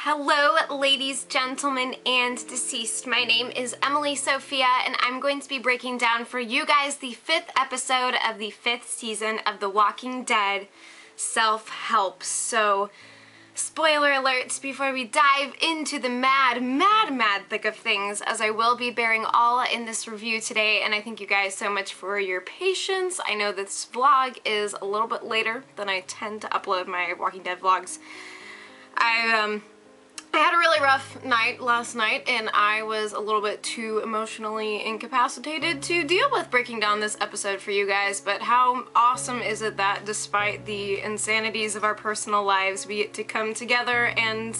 Hello, ladies, gentlemen, and deceased. My name is Emily Sophia, and I'm going to be breaking down for you guys the 5th episode of the 5th season of The Walking Dead Self-Help. So, spoiler alerts before we dive into the mad thick of things, as I will be bearing all in this review today, and I thank you guys so much for your patience. I know this vlog is a little bit later than I tend to upload my Walking Dead vlogs. I had a really rough night last night, and I was a little bit too emotionally incapacitated to deal with breaking down this episode for you guys, but how awesome is it that despite the insanities of our personal lives, we get to come together and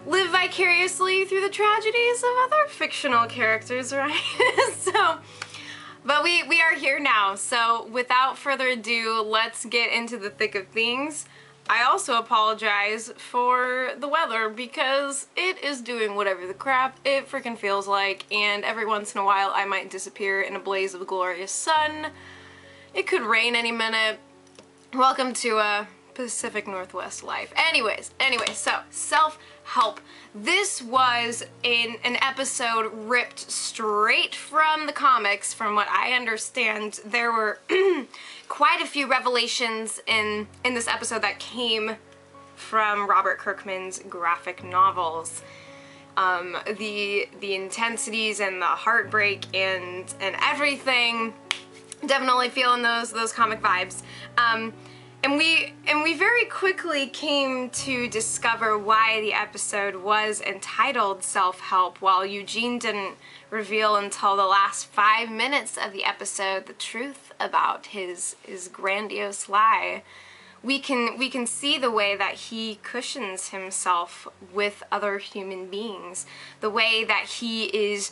live vicariously through the tragedies of other fictional characters, right? But we are here now, so without further ado, let's get into the thick of things. I also apologize for the weather because it is doing whatever the crap it freaking feels like, and every once in a while I might disappear in a blaze of glorious sun. It could rain any minute. Welcome to Pacific Northwest life. Anyways, so self-help. This was an episode ripped straight from the comics. From what I understand, there were quite a few revelations in this episode that came from Robert Kirkman's graphic novels. The intensities and the heartbreak and everything, definitely feeling those comic vibes. And we very quickly came to discover why the episode was entitled Self-Help, while Eugene didn't reveal until the last 5 minutes of the episode the truth about his grandiose lie. We can see the way that he cushions himself with other human beings, the way that he is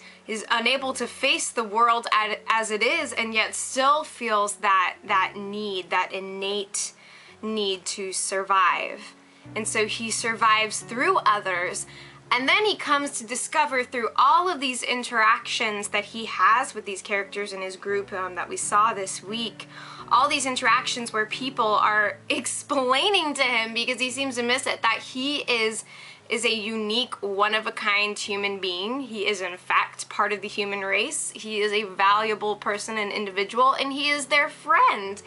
unable to face the world as it is, and yet still feels that need, that innate need to survive. And so he survives through others, and then he comes to discover through all of these interactions that he has with these characters in his group that we saw this week, all these interactions where people are explaining to him, because he seems to miss it, that he is a unique, one-of-a-kind human being. He is in fact part of the human race. He is a valuable person and individual, and he is their friend.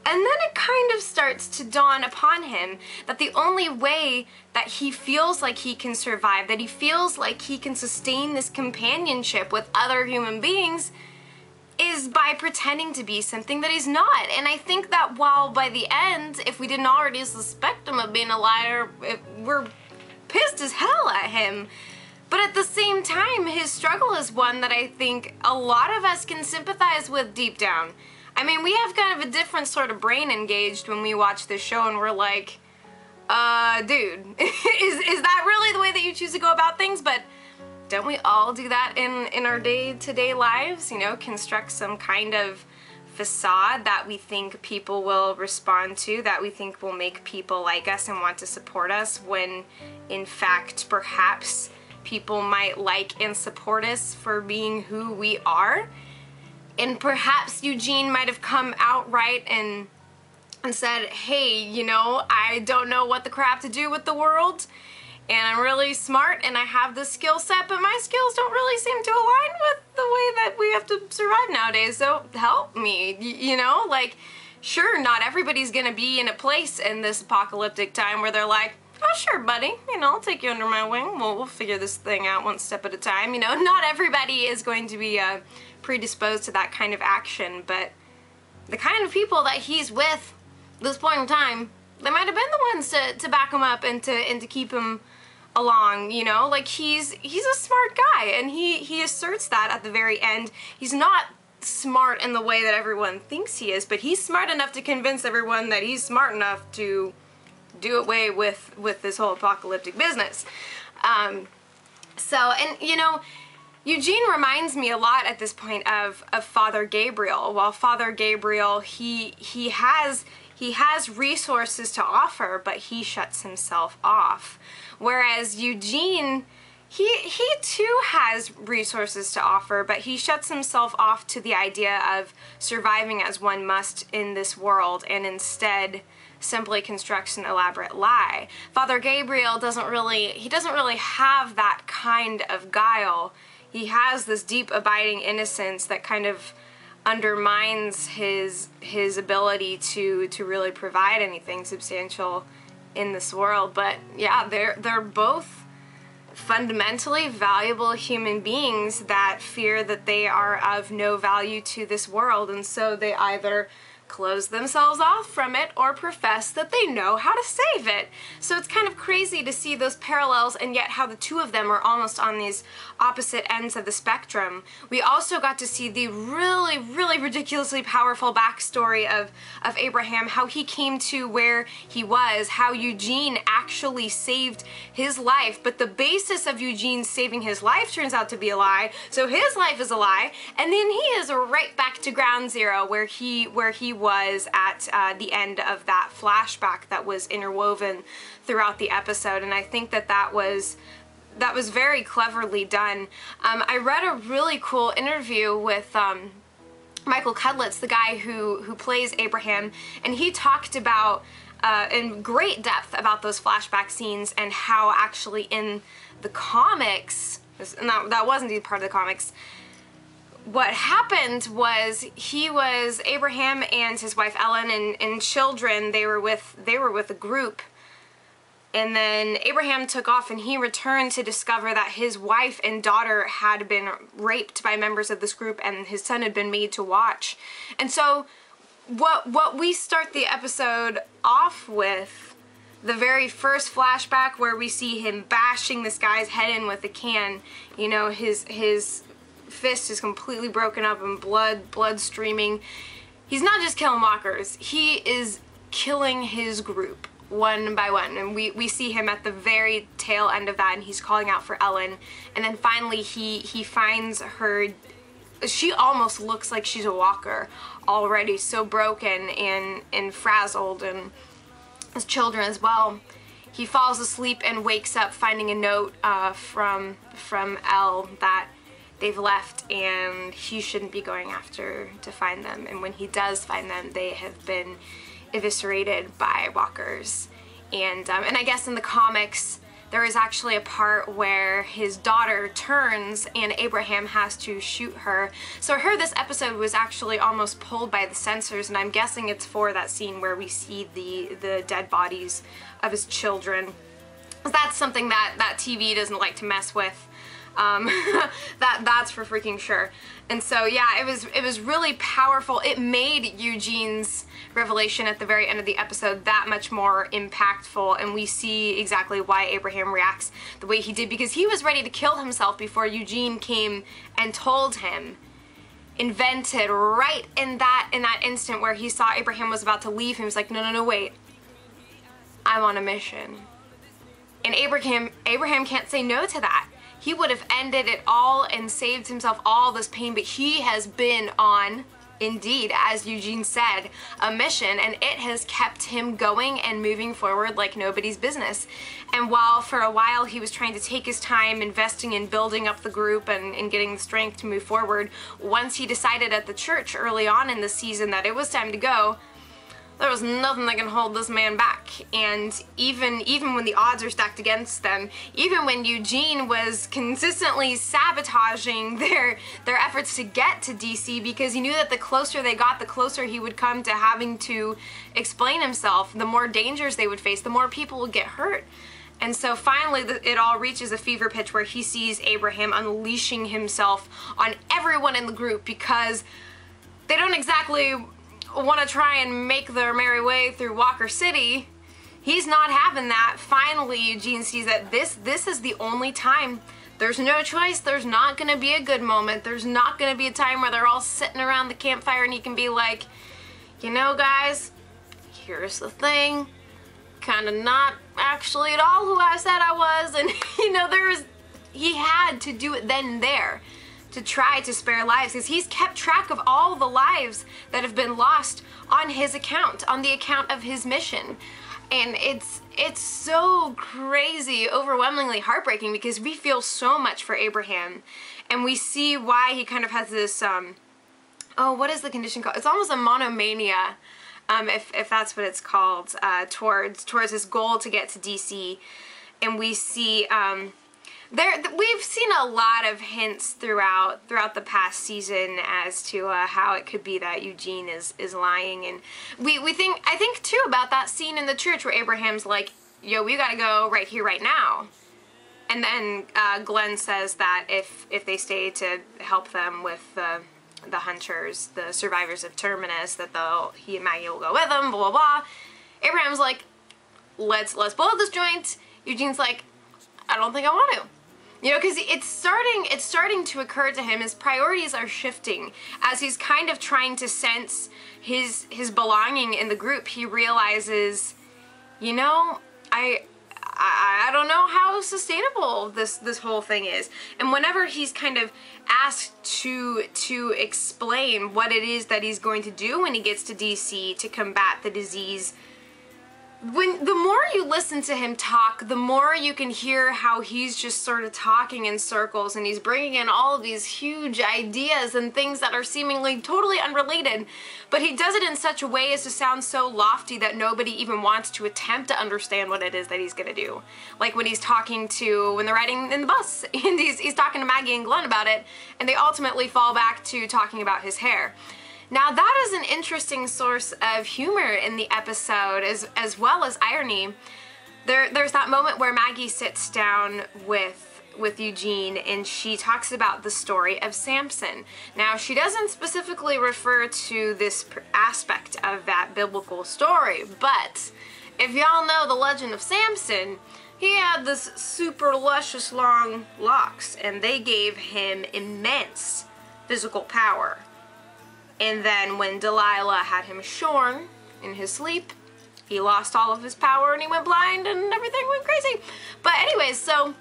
And then it kind of starts to dawn upon him that the only way that he feels like he can survive, that he feels like he can sustain this companionship with other human beings, is by pretending to be something that he's not. And I think that while by the end, if we didn't already suspect him of being a liar, we're pissed as hell at him. But at the same time, his struggle is one that I think a lot of us can sympathize with deep down. I mean, we have kind of a different sort of brain engaged when we watch this show, and we're like, dude, is that really the way that you choose to go about things? But don't we all do that in our day-to-day lives? You know, construct some kind of facade that we think people will respond to, that we think will make people like us and want to support us, when in fact perhaps people might like and support us for being who we are. And perhaps Eugene might have come outright and said, hey, you know, I don't know what the crap to do with the world, and I'm really smart and I have this skill set, but my skills don't really seem to align with the way that we have to survive nowadays, so help me. You know, like, sure, not everybody's gonna be in a place in this apocalyptic time where they're like, oh sure buddy, you know, I'll take you under my wing, we'll figure this thing out one step at a time. You know, not everybody is going to be predisposed to that kind of action, but the kind of people that he's with at this point in time, they might have been the ones to back him up and to keep him along, you know? Like, he's a smart guy, and he asserts that at the very end. He's not smart in the way that everyone thinks he is, but he's smart enough to convince everyone that he's smart enough to do away with this whole apocalyptic business. So, and you know, Eugene reminds me a lot at this point of Father Gabriel. While Father Gabriel, he has resources to offer, but he shuts himself off. Whereas Eugene, He too has resources to offer, but he shuts himself off to the idea of surviving as one must in this world, and instead simply constructs an elaborate lie. Father Gabriel doesn't really have that kind of guile. He has this deep abiding innocence that kind of undermines his ability to really provide anything substantial in this world. But yeah, they're both fundamentally valuable human beings that fear that they are of no value to this world, and so they either close themselves off from it or profess that they know how to save it. So it's kind of crazy to see those parallels, and yet how the two of them are almost on these opposite ends of the spectrum. We also got to see the really ridiculously powerful backstory of Abraham, how he came to where he was, how Eugene actually saved his life, but the basis of Eugene saving his life turns out to be a lie, so his life is a lie, and then he is right back to ground zero where he was at the end of that flashback that was interwoven throughout the episode. And I think that was very cleverly done. I read a really cool interview with Michael Cudlitz, the guy who plays Abraham, and he talked about in great depth about those flashback scenes and how actually in the comics, and that wasn't even part of the comics, what happened was Abraham and his wife Ellen and children, they were with a group, and then Abraham took off and he returned to discover that his wife and daughter had been raped by members of this group, and his son had been made to watch. And so what we start the episode off with, the very first flashback where we see him bashing this guy's head in with a can, you know, his fist is completely broken up and blood streaming. He's not just killing walkers, he is killing his group one by one, and we see him at the very tail end of that, and he's calling out for Ellen, and then finally he finds her. She almost looks like she's a walker already, so broken and frazzled, and his children as well. He falls asleep and wakes up finding a note from Elle that they've left, and he shouldn't be going after to find them. And when he does find them, they have been eviscerated by walkers. And I guess in the comics, there is actually a part where his daughter turns and Abraham has to shoot her. So I heard this episode was actually almost pulled by the censors, and I'm guessing it's for that scene where we see the dead bodies of his children. That's something that TV doesn't like to mess with. That's for freaking sure. And so yeah, it was really powerful. It made Eugene's revelation at the very end of the episode that much more impactful, and we see exactly why Abraham reacts the way he did, because he was ready to kill himself before Eugene came and told him. Invented right in that instant where he saw Abraham was about to leave him. He was like, no, wait, I'm on a mission. And Abraham can't say no to that. He would have ended it all and saved himself all this pain, but he has been on, indeed, as Eugene said, a mission, and it has kept him going and moving forward like nobody's business. And while for a while he was trying to take his time investing in building up the group and getting the strength to move forward, once he decided at the church early on in the season that it was time to go, there was nothing that can hold this man back. And even when the odds are stacked against them, even when Eugene was consistently sabotaging their efforts to get to DC, because he knew that the closer they got, the closer he would come to having to explain himself, the more dangers they would face, the more people would get hurt. And so finally it all reaches a fever pitch where he sees Abraham unleashing himself on everyone in the group, because they don't exactly want to try and make their merry way through Walker City. He's not having that. Finally, Eugene sees that this is the only time. There's no choice. There's not going to be a good moment. There's not going to be a time where they're all sitting around the campfire and he can be like, you know, guys, here's the thing. Kind of not actually at all who I said I was. And, you know, he had to do it then and there to try to spare lives, because he's kept track of all the lives that have been lost on his account, on the account of his mission. And it's so crazy, overwhelmingly heartbreaking, because we feel so much for Abraham, and we see why he kind of has this, oh, what is the condition called? It's almost a monomania, if that's what it's called, towards his goal to get to DC. And we see, we've seen a lot of hints throughout the past season as to how it could be that Eugene is lying, and I think too about that scene in the church where Abraham's like, yo, we gotta go right here, right now. And then Glenn says that if they stay to help them with the hunters, the survivors of Terminus, that he and Maggie will go with them, blah blah blah. Abraham's like, let's blow up this joint. Eugene's like, I don't think I want to. You know, because it's starting to occur to him, his priorities are shifting as he's kind of trying to sense his belonging in the group. He realizes, you know, I don't know how sustainable this whole thing is. And whenever he's kind of asked to explain what it is that he's going to do when he gets to DC to combat the disease, the more you listen to him talk, the more you can hear how he's just sort of talking in circles, and he's bringing in all of these huge ideas and things that are seemingly totally unrelated, but he does it in such a way as to sound so lofty that nobody even wants to attempt to understand what it is that he's gonna do. Like when he's talking when they're riding in the bus, and he's talking to Maggie and Glenn about it, and they ultimately fall back to talking about his hair. Now that is an interesting source of humor in the episode, as well as irony. There's that moment where Maggie sits down with Eugene, and she talks about the story of Samson. Now she doesn't specifically refer to this aspect of that biblical story, but if y'all know the legend of Samson, he had this super luscious long locks, and they gave him immense physical power. And then when Delilah had him shorn in his sleep, he lost all of his power and he went blind and everything went crazy. But anyways, so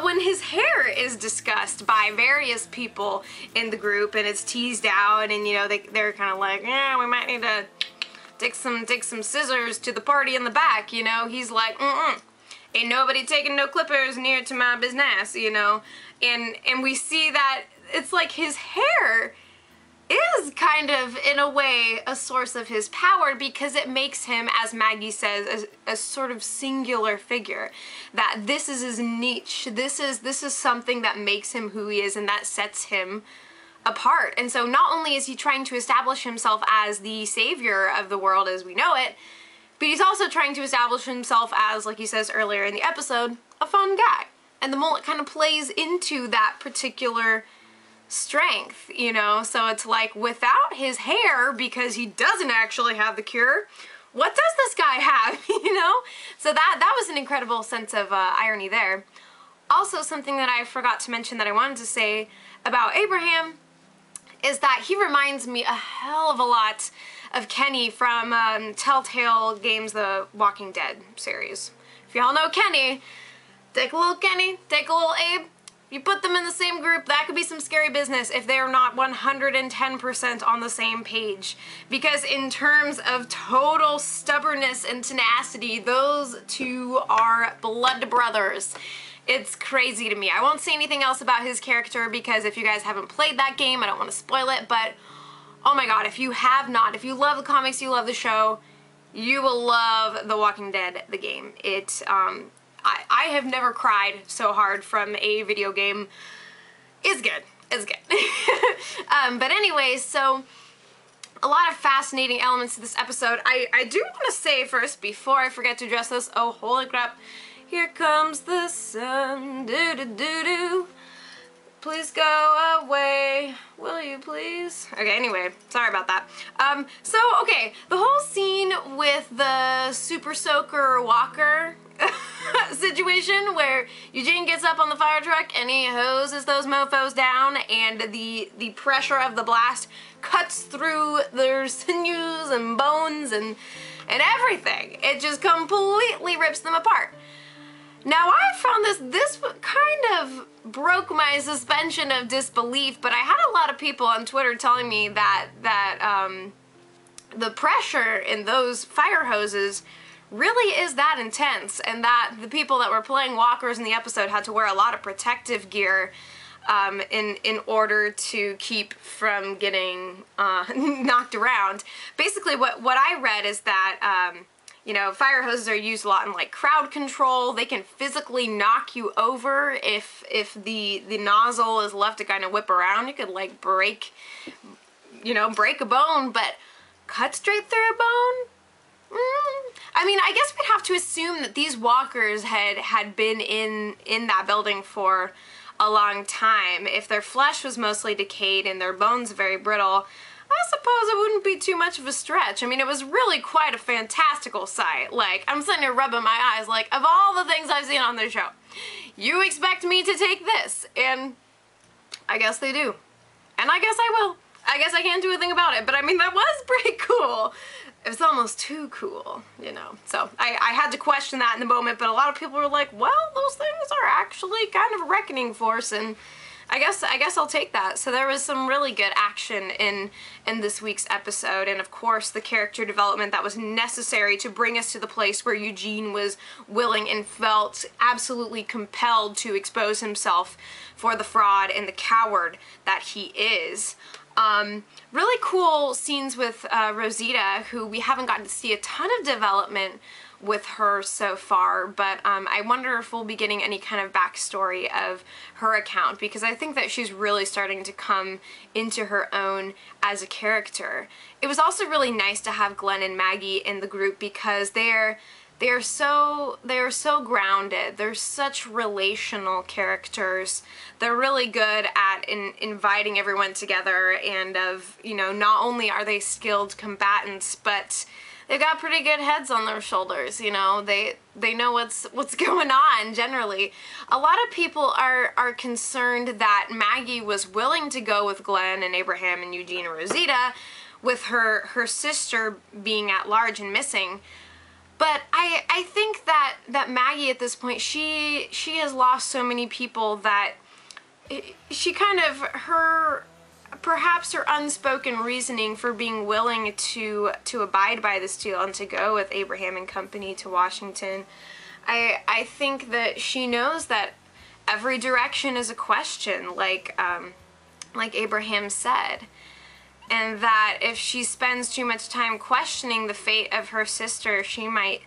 when his hair is discussed by various people in the group and it's teased out, and you know, they're kind of like, yeah, we might need to take some scissors to the party in the back, you know, he's like, ain't nobody taking no clippers near to my business, you know. And we see that it's like his hair is kind of, in a way, a source of his power, because it makes him, as Maggie says, a sort of singular figure. That this is his niche. This is something that makes him who he is, and that sets him apart. And so not only is he trying to establish himself as the savior of the world as we know it, but he's also trying to establish himself as, like he says earlier in the episode, a fun guy. And the mullet kind of plays into that particular strength, you know. So it's like, without his hair, because he doesn't actually have the cure, what does this guy have, you know? So that was an incredible sense of irony there. Also, something that I forgot to mention that I wanted to say about Abraham is that he reminds me a hell of a lot of Kenny from Telltale Games, the Walking Dead series. If y'all know Kenny, take a little Kenny, take a little Abe, you put them in the same group, that could be some scary business if they're not 110% on the same page. Because in terms of total stubbornness and tenacity, those two are blood brothers. It's crazy to me. I won't say anything else about his character, because if you guys haven't played that game, I don't want to spoil it, but oh my god, if you have not, if you love the comics, you love the show, you will love The Walking Dead, the game. I have never cried so hard from a video game. It's good. It's good. But anyways, so a lot of fascinating elements to this episode. I do want to say first, before I forget to address this, oh holy crap, here comes the sun, do-do-do-do. Please go away, will you please? Okay, anyway, sorry about that. So, okay, the whole scene with the Super Soaker Walker situation where Eugene gets up on the fire truck and he hoses those mofos down, and the pressure of the blast cuts through their sinews and bones and everything. It just completely rips them apart. Now, I found this kind of broke my suspension of disbelief, but I had a lot of people on Twitter telling me that the pressure in those fire hoses really is that intense, and that the people that were playing walkers in the episode had to wear a lot of protective gear in order to keep from getting knocked around. Basically, what I read is that you know, fire hoses are used a lot in like crowd control. They can physically knock you over if the nozzle is left to kind of whip around. You could like break a bone, but cut straight through a bone? I mean, I guess we'd have to assume that these walkers had been in that building for a long time. If their flesh was mostly decayed and their bones very brittle, I suppose it wouldn't be too much of a stretch. I mean, it was really quite a fantastical sight. Like, I'm sitting here rubbing my eyes like, of all the things I've seen on this show, you expect me to take this? And I guess they do. And I guess I will. I guess I can't do a thing about it, but I mean, that was pretty cool. It was almost too cool, you know. So I had to question that in the moment, but a lot of people were like, well, those things are actually kind of a reckoning force, and I guess I'll take that. So there was some really good action in this week's episode, and of course the character development that was necessary to bring us to the place where Eugene was willing and felt absolutely compelled to expose himself for the fraud and the coward that he is. Really cool scenes with Rosita, who we haven't gotten to see a ton of development with her so far, but I wonder if we'll be getting any kind of backstory of her account, because I think that she's really starting to come into her own as a character. It was also really nice to have Glenn and Maggie in the group, because they're so grounded. They're such relational characters. They're really good at inviting everyone together, and you know, not only are they skilled combatants, but they've got pretty good heads on their shoulders. You know, they know what's going on generally. A lot of people are concerned that Maggie was willing to go with Glenn and Abraham and Eugene and Rosita, with her sister being at large and missing. But I think that Maggie at this point, she has lost so many people that she kind of, perhaps her unspoken reasoning for being willing to abide by this deal and to go with Abraham and company to Washington, I think that she knows that every direction is a question, like Abraham said. And that if she spends too much time questioning the fate of her sister, she might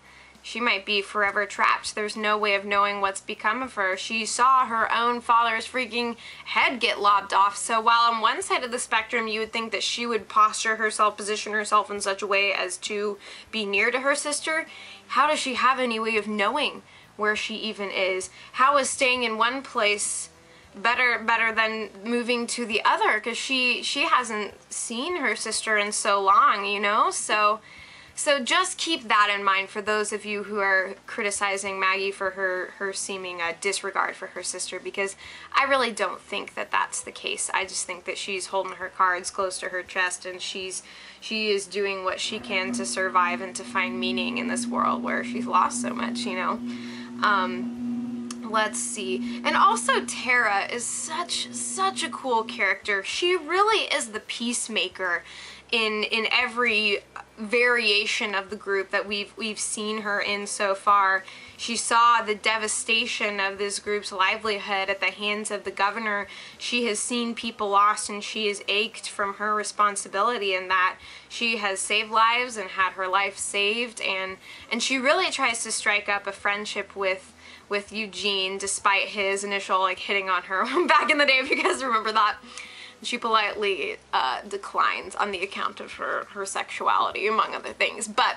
be forever trapped. There's no way of knowing what's become of her. She saw her own father's freaking head get lopped off, so while on one side of the spectrum you would think that she would position herself in such a way as to be near to her sister, how does she have any way of knowing where she even is? How is staying in one place better than moving to the other, because she hasn't seen her sister in so long, you know? So just keep that in mind for those of you who are criticizing Maggie for her seeming disregard for her sister, because I really don't think that that's the case. I just think that she's holding her cards close to her chest, and she is doing what she can to survive and to find meaning in this world where she's lost so much, you know? Let's see. And also Tara is such a cool character. She really is the peacemaker in every variation of the group that we've seen her in so far. She saw the devastation of this group's livelihood at the hands of the governor. She has seen people lost, and she has ached from her responsibility in that. She has saved lives and had her life saved, and she really tries to strike up a friendship with Eugene, despite his initial like hitting on her back in the day, if you guys remember that. She politely declines on the account of her sexuality, among other things. But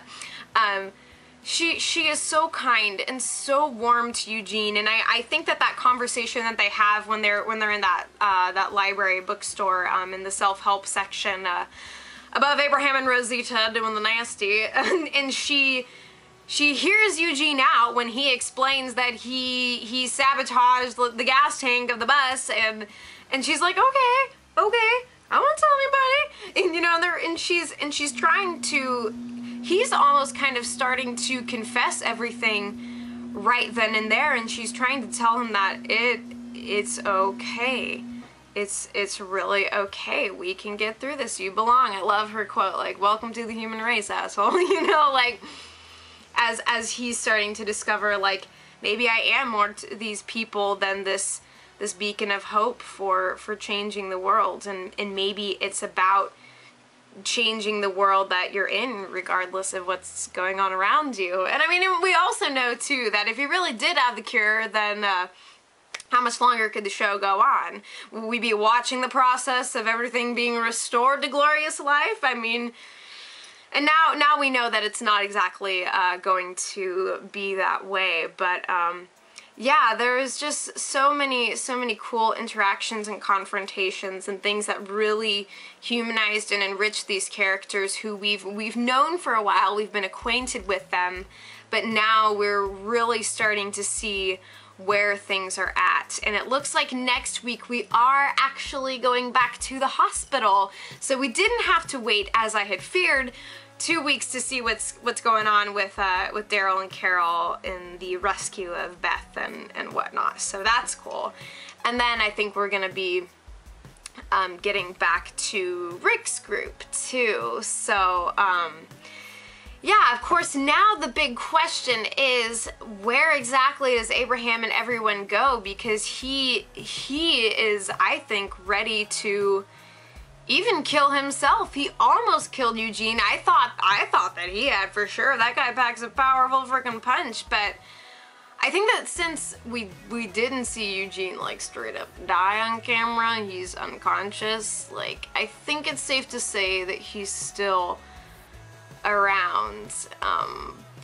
she is so kind and so warm to Eugene, and I think that conversation that they have when they're in that library bookstore in the self-help section above Abraham and Rosita doing the nasty, and she hears Eugene out when he explains that he sabotaged the gas tank of the bus, and she's like, okay, I won't tell anybody. And you know, she's trying to, he's almost kind of starting to confess everything right then and there, and she's trying to tell him that it's okay. It's really okay. We can get through this. You belong. I love her quote, like, welcome to the human race, asshole. You know, like, as he's starting to discover, like, maybe I am more to these people than this beacon of hope for changing the world, and maybe it's about changing the world that you're in regardless of what's going on around you. And I mean, we also know too that if he really did have the cure, then how much longer could the show go on? Will we be watching the process of everything being restored to glorious life? I mean, and now we know that it's not exactly going to be that way, but yeah, there is just so many cool interactions and confrontations and things that really humanized and enriched these characters who we've known for a while. We've been acquainted with them, but now we're really starting to see where things are at. And it looks like next week we are actually going back to the hospital. So we didn't have to wait, as I had feared, 2 weeks to see what's going on with Daryl and Carol in the rescue of Beth and whatnot. So that's cool. And then I think we're gonna be getting back to Rick's group too. So yeah, of course, now the big question is, where exactly does Abraham and everyone go? Because he is, I think, ready to even kill himself. He almost killed Eugene. I thought that he had for sure. That guy packs a powerful freaking punch, but I think that since we didn't see Eugene like straight up die on camera, he's unconscious, like, I think it's safe to say that he's still around.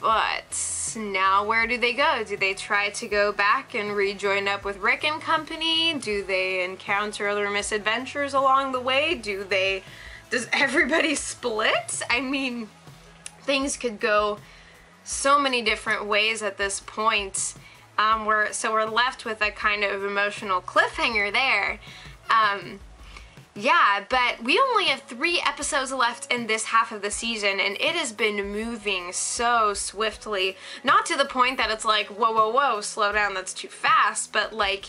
But now where do they go? Do they try to go back and rejoin up with Rick and company? Do they encounter other misadventures along the way? Does everybody split? I mean, things could go so many different ways at this point. We're left with a kind of emotional cliffhanger there. Yeah, but we only have 3 episodes left in this half of the season, and it has been moving so swiftly. Not to the point that it's like, whoa, whoa, whoa, slow down, that's too fast, but like,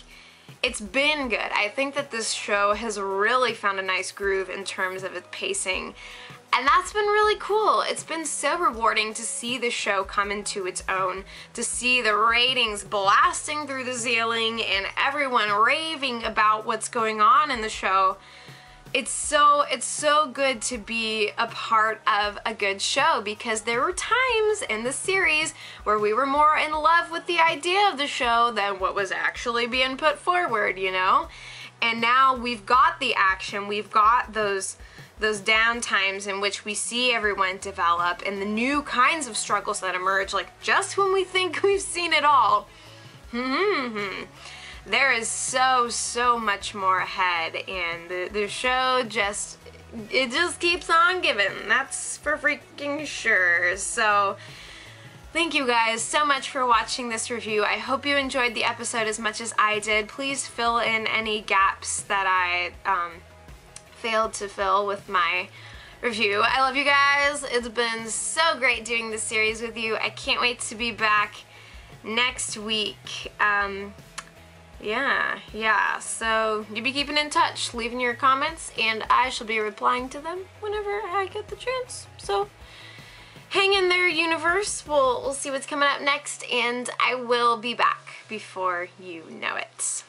it's been good. I think that this show has really found a nice groove in terms of its pacing, and that's been really cool. It's been so rewarding to see the show come into its own, to see the ratings blasting through the ceiling and everyone raving about what's going on in the show. It's so good to be a part of a good show, because there were times in the series where we were more in love with the idea of the show than what was actually being put forward, you know? And now we've got the action, we've got those down times in which we see everyone develop and the new kinds of struggles that emerge, like just when we think we've seen it all. There is so much more ahead, and the show just keeps on giving. That's for freaking sure. So thank you guys so much for watching this review. I hope you enjoyed the episode as much as I did. Please fill in any gaps that I failed to fill with my review. I love you guys. It's been so great doing this series with you. I can't wait to be back next week. Yeah, so you be keeping in touch, leaving your comments, and I shall be replying to them whenever I get the chance. So hang in there, universe. We'll see what's coming up next, and I will be back before you know it.